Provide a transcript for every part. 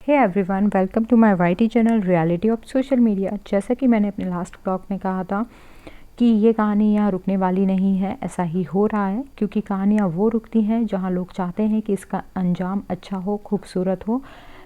Hey everyone, welcome to my YT channel reality of social media. जैसा कि मैंने अपने लास्ट ब्लॉग में कहा था कि ये कहानी यहाँ रुकने वाली नहीं है। ऐसा ही हो रहा है क्योंकि कहानियाँ वो रुकती हैं जहाँ लोग चाहते हैं कि इसका अंजाम अच्छा हो, खूबसूरत हो।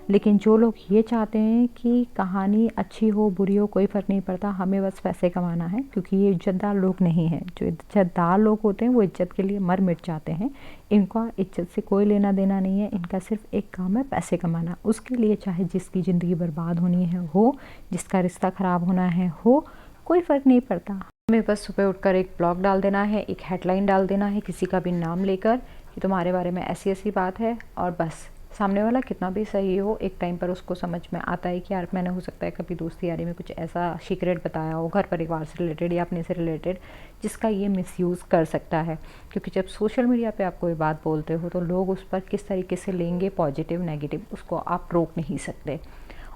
लेकिन जो लोग ये चाहते हैं कि कहानी अच्छी हो, बुरी हो, कोई फ़र्क नहीं पड़ता, हमें बस पैसे कमाना है, क्योंकि ये इज़्ज़तदार लोग नहीं हैं। जो इज़्ज़तदार लोग होते हैं वो इज़्ज़त के लिए मर मिट जाते हैं। इनका इज़्ज़त से कोई लेना देना नहीं है। इनका सिर्फ एक काम है, पैसे कमाना। उसके लिए चाहे जिसकी ज़िंदगी बर्बाद होनी है हो, जिसका रिश्ता ख़राब होना है हो, कोई फ़र्क नहीं पड़ता। हमें बस सुबह उठकर एक ब्लॉग डाल देना है, एक हेडलाइन डाल देना है किसी का भी नाम लेकर कि तुम्हारे बारे में ऐसी ऐसी बात है, और बस सामने वाला कितना भी सही हो, एक टाइम पर उसको समझ में आता है कि यार मैंने हो सकता है कभी दोस्ती यारी में कुछ ऐसा सीक्रेट बताया हो, घर परिवार से रिलेटेड या अपने से रिलेटेड, जिसका ये मिसयूज़ कर सकता है। क्योंकि जब सोशल मीडिया पे आप कोई बात बोलते हो तो लोग उस पर किस तरीके से लेंगे, पॉजिटिव नेगेटिव, उसको आप रोक नहीं सकते।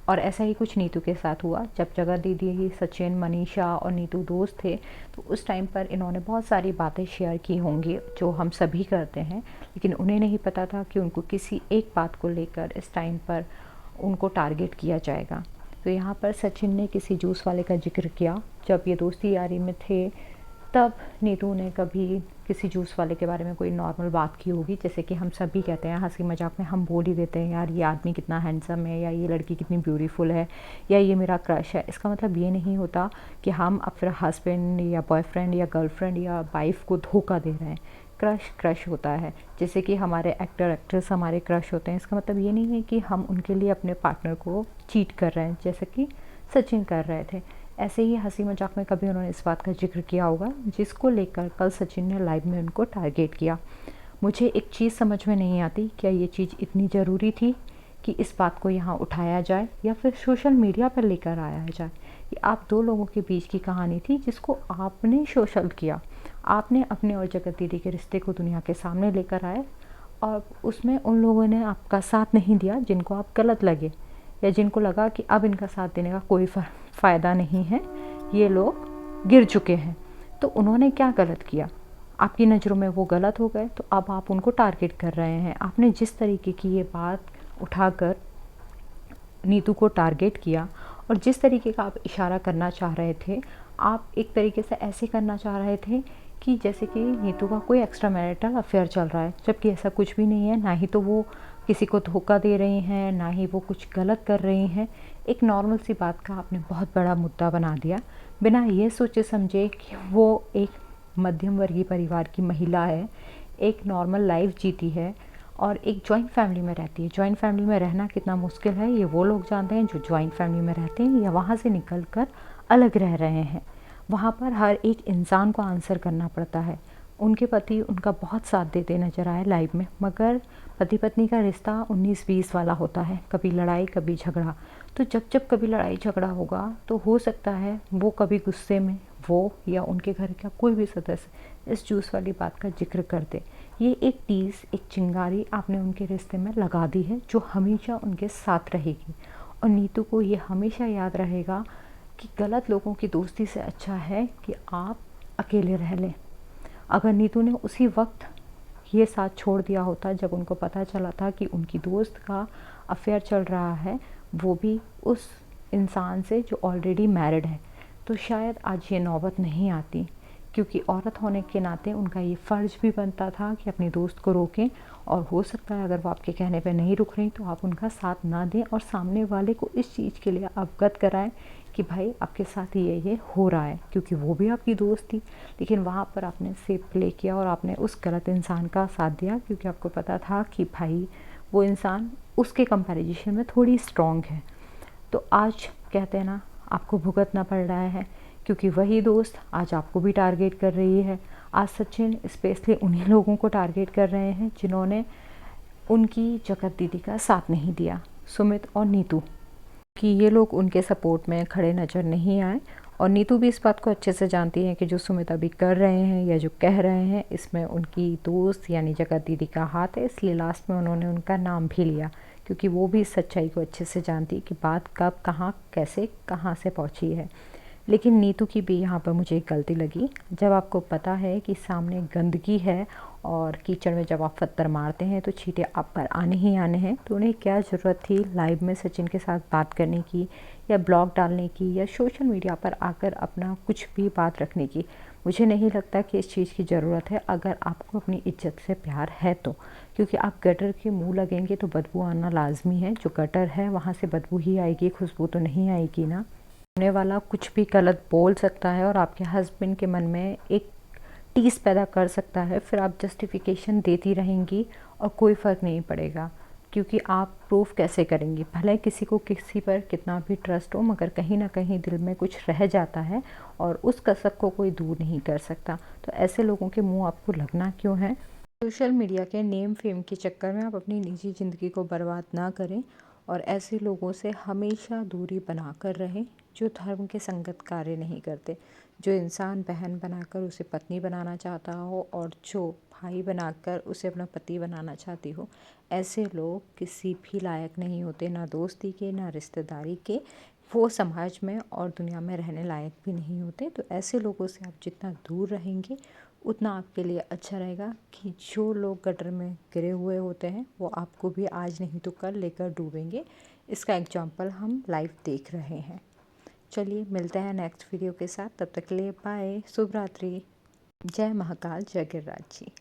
और ऐसा ही कुछ नीतू के साथ हुआ। जब जगत दीदी ही, सचिन, मनीषा और नीतू दोस्त थे, तो उस टाइम पर इन्होंने बहुत सारी बातें शेयर की होंगी जो हम सभी करते हैं, लेकिन उन्हें नहीं पता था कि उनको किसी एक बात को लेकर इस टाइम पर उनको टारगेट किया जाएगा। तो यहाँ पर सचिन ने किसी जूस वाले का जिक्र किया। जब ये दोस्ती यारी में थे तब नीतू ने कभी किसी जूस वाले के बारे में कोई नॉर्मल बात की होगी, जैसे कि हम सभी कहते हैं हंसी मजाक में, हम बोल ही देते हैं यार ये आदमी कितना हैंडसम है, या ये लड़की कितनी ब्यूटीफुल है, या ये मेरा क्रश है। इसका मतलब ये नहीं होता कि हम अपने हस्बैंड या बॉयफ्रेंड या गर्लफ्रेंड या वाइफ को धोखा दे रहे हैं। क्रश क्रश होता है, जैसे कि हमारे एक्टर एक्ट्रेस हमारे क्रश होते हैं। इसका मतलब ये नहीं है कि हम उनके लिए अपने पार्टनर को चीट कर रहे हैं, जैसे कि सचिन कर रहे थे। ऐसे ही हंसी मजाक में कभी उन्होंने इस बात का जिक्र किया होगा, जिसको लेकर कल सचिन ने लाइव में उनको टारगेट किया। मुझे एक चीज़ समझ में नहीं आती, क्या ये चीज़ इतनी ज़रूरी थी कि इस बात को यहाँ उठाया जाए या फिर सोशल मीडिया पर लेकर आया जाए। ये आप दो लोगों के बीच की कहानी थी जिसको आपने सोशल किया। आपने अपने और जगत दीदी के रिश्ते को दुनिया के सामने लेकर आए, और उसमें उन लोगों ने आपका साथ नहीं दिया जिनको आप गलत लगे, या जिनको लगा कि अब इनका साथ देने का कोई फ़ायदा नहीं है, ये लोग गिर चुके हैं। तो उन्होंने क्या गलत किया? आपकी नज़रों में वो गलत हो गए, तो अब आप उनको टारगेट कर रहे हैं। आपने जिस तरीके की ये बात उठाकर नीतू को टारगेट किया, और जिस तरीके का आप इशारा करना चाह रहे थे, आप एक तरीके से ऐसे करना चाह रहे थे कि जैसे कि नीतू का कोई एक्स्ट्रा मैरिटल अफेयर चल रहा है, जबकि ऐसा कुछ भी नहीं है। ना ही तो वो किसी को धोखा दे रही हैं, ना ही वो कुछ गलत कर रही हैं। एक नॉर्मल सी बात का आपने बहुत बड़ा मुद्दा बना दिया, बिना ये सोचे समझे कि वो एक मध्यम वर्गीय परिवार की महिला है, एक नॉर्मल लाइफ जीती है और एक जॉइंट फैमिली में रहती है। जॉइंट फैमिली में रहना कितना मुश्किल है ये वो लोग जानते हैं जो जॉइंट फैमिली में रहते हैं या वहाँ से निकल कर अलग रह रहे हैं। वहाँ पर हर एक इंसान को आंसर करना पड़ता है। उनके पति उनका बहुत साथ देते नज़र आए लाइव में, मगर पति पत्नी का रिश्ता 19-20 वाला होता है, कभी लड़ाई कभी झगड़ा। तो जब जब कभी लड़ाई झगड़ा होगा तो हो सकता है वो कभी गुस्से में वो या उनके घर का कोई भी सदस्य इस जूस वाली बात का जिक्र कर दे। ये एक टीस, एक चिंगारी आपने उनके रिश्ते में लगा दी है, जो हमेशा उनके साथ रहेगी। और नीतू को ये हमेशा याद रहेगा कि गलत लोगों की दोस्ती से अच्छा है कि आप अकेले रह लें। अगर नीतू ने उसी वक्त ये साथ छोड़ दिया होता जब उनको पता चला था कि उनकी दोस्त का अफेयर चल रहा है, वो भी उस इंसान से जो ऑलरेडी मैरिड है, तो शायद आज ये नौबत नहीं आती। क्योंकि औरत होने के नाते उनका ये फ़र्ज़ भी बनता था कि अपने दोस्त को रोकें, और हो सकता है अगर वो आपके कहने पे नहीं रुक रही तो आप उनका साथ ना दें और सामने वाले को इस चीज़ के लिए अवगत कराएं कि भाई आपके साथ ये हो रहा है, क्योंकि वो भी आपकी दोस्त थी। लेकिन वहाँ पर आपने सेफ प्ले किया और आपने उस गलत इंसान का साथ दिया, क्योंकि आपको पता था कि भाई वो इंसान उसके कंपैरिजन में थोड़ी स्ट्रॉन्ग है। तो आज कहते हैं ना, आपको भुगतना पड़ रहा है, क्योंकि वही दोस्त आज आपको भी टारगेट कर रही है। आज सचिन स्पेशली उन्हीं लोगों को टारगेट कर रहे हैं जिन्होंने उनकी जगत दीदी का साथ नहीं दिया, सुमित और नीतू, कि ये लोग उनके सपोर्ट में खड़े नज़र नहीं आए। और नीतू भी इस बात को अच्छे से जानती है कि जो सुमित अभी कर रहे हैं या जो कह रहे हैं, इसमें उनकी दोस्त यानी जगत दीदी का हाथ है। इसलिए लास्ट में उन्होंने उनका नाम भी लिया, क्योंकि वो भी इस सच्चाई को अच्छे से जानती है कि बात कब कहाँ कैसे कहाँ से पहुँची है। लेकिन नीतू की भी यहाँ पर मुझे एक गलती लगी। जब आपको पता है कि सामने गंदगी है और कीचड़ में जब आप पत्थर मारते हैं तो छींटे आप पर आने ही आने हैं। तो उन्हें क्या ज़रूरत थी लाइव में सचिन के साथ बात करने की, या ब्लॉग डालने की, या सोशल मीडिया पर आकर अपना कुछ भी बात रखने की। मुझे नहीं लगता कि इस चीज़ की ज़रूरत है, अगर आपको अपनी इज्जत से प्यार है तो। क्योंकि आप गटर के मुँह लगेंगे तो बदबू आना लाजमी है। जो गटर है वहाँ से बदबू ही आएगी, खुशबू तो नहीं आएगी ना। सामने वाला कुछ भी गलत बोल सकता है और आपके हस्बैंड के मन में एक टीस पैदा कर सकता है, फिर आप जस्टिफिकेशन देती रहेंगी और कोई फ़र्क नहीं पड़ेगा। क्योंकि आप प्रूफ कैसे करेंगी? भले किसी को किसी पर कितना भी ट्रस्ट हो, मगर कहीं ना कहीं दिल में कुछ रह जाता है और उस कसक को कोई दूर नहीं कर सकता। तो ऐसे लोगों के मुंह आपको लगना क्यों है? सोशल मीडिया के नेम फेम के चक्कर में आप अपनी निजी ज़िंदगी को बर्बाद ना करें और ऐसे लोगों से हमेशा दूरी बना कर रहें जो धर्म के संगत कार्य नहीं करते। जो इंसान बहन बनाकर उसे पत्नी बनाना चाहता हो और जो भाई बनाकर उसे अपना पति बनाना चाहती हो, ऐसे लोग किसी भी लायक नहीं होते, ना दोस्ती के ना रिश्तेदारी के। वो समाज में और दुनिया में रहने लायक भी नहीं होते। तो ऐसे लोगों से आप जितना दूर रहेंगे उतना आपके लिए अच्छा रहेगा। कि जो लोग गटर में गिरे हुए होते हैं वो आपको भी आज नहीं तो कल लेकर डूबेंगे। इसका एग्जाम्पल हम लाइव देख रहे हैं। चलिए मिलते हैं नेक्स्ट वीडियो के साथ, तब तक के लिए बाय, शुभ रात्रि, जय महाकाल, जय गिरिराज जी।